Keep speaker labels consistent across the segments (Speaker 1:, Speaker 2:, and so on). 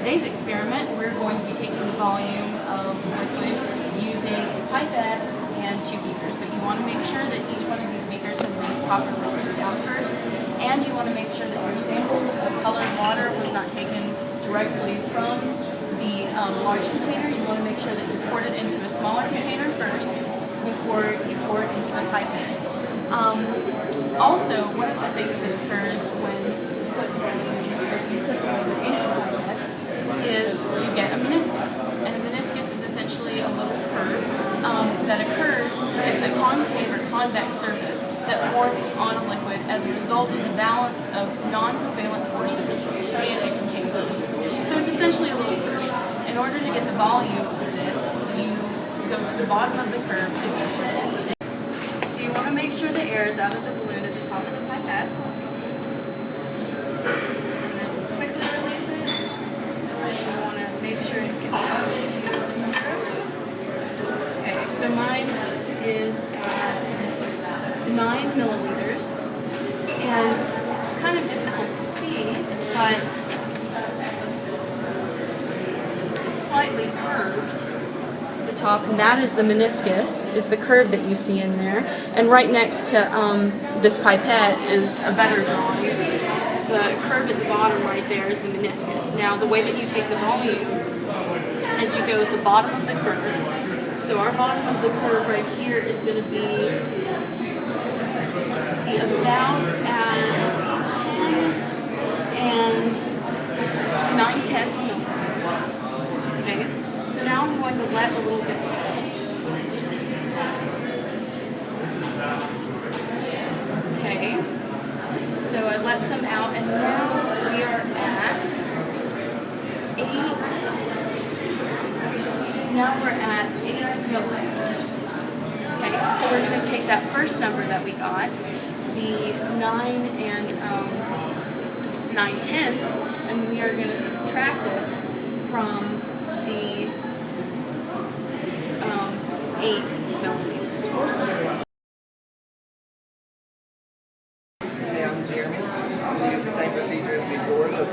Speaker 1: today's experiment, we're going to be taking the volume of liquid using a pipette and 2 beakers, but you want to make sure that each one of these beakers has been properly cleaned down first, and you want to make sure that your sample of colored water was not taken directly from the large container. You want to make sure that you poured it into a smaller container first before you pour it into the pipette. Also, one of the things that occurs when you put the liquid into the pipette is you get a meniscus. And a meniscus is essentially a little curve that occurs. It's a concave or convex surface that forms on a liquid as a result of the balance of non-covalent forces in a container. So it's essentially a little curve. In order to get the volume of this, you go to the bottom of the curve and insert it. So you want to make sure the air is out of the balloon at the top of the pipette. And then quickly release it. And you want to make sure it gets down to 0. Okay, so mine is at 9 milliliters. And it's kind of difficult to see, but it's slightly curved. The top, and that is the meniscus, is the curve that you see in there. And right next to this pipette is a better drawing. The curve at the bottom right there is the meniscus. Now, the way that you take the volume is you go at the bottom of the curve. So our bottom of the curve right here is going to be, let's see, about at 10 and 9/10 milliliters. Okay. So now I'm going to let a little bit go. Okay, so I let some out, and now we are at 8. Now we're at 8 milliliters. Okay, so we're going to take that first number that we got, the 9 and 9/10, and we are going to subtract it from the 8 milliliters.
Speaker 2: Hey, I'm Jeremy. I'll use the same procedure as before to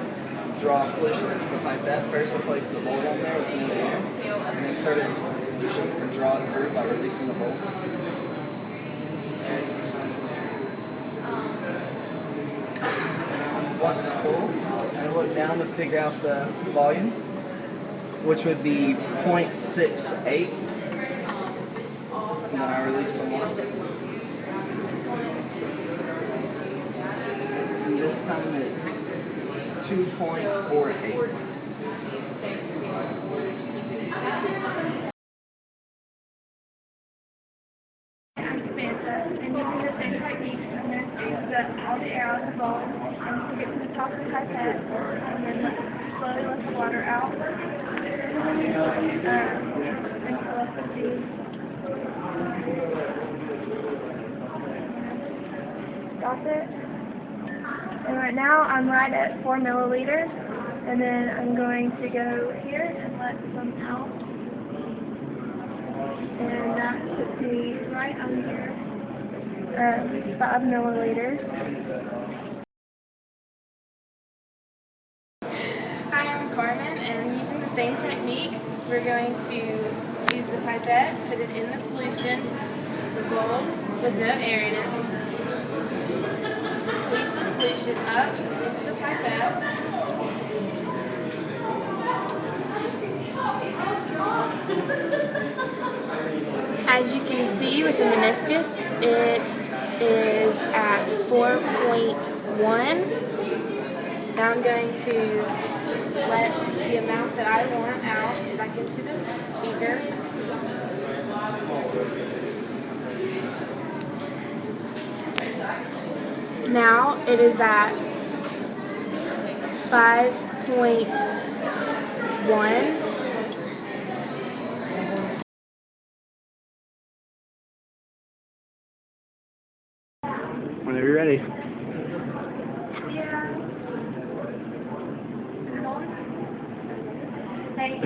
Speaker 2: draw a solution into the pipette. First, I'll place the bowl on there with no air, and insert it into the solution and draw it through by releasing the bowl. Once full, I look down to figure out the volume, which would be 0.68. And then I release some more. And this time it's 2.48.
Speaker 3: And using the same technique, I'm going to squeeze all the air out of the bowl and get to the top of the pipette, and then slowly let the water out. And collect the juice. Stop it. And right now I'm right at 4 milliliters, and then I'm going to go here and let some out. And that should be right under 5 milliliters.
Speaker 4: Hi, I'm Carmen, and using the same technique, we're going to use the pipette, put it in the solution, the bowl with no air in it, squeeze the solution up into the pipette, as you can see with the meniscus, it is at 4.1. Now I'm going to let the amount that I want out back into the beaker. Now it is at 5.1.
Speaker 2: Whenever you're ready.
Speaker 3: Hey,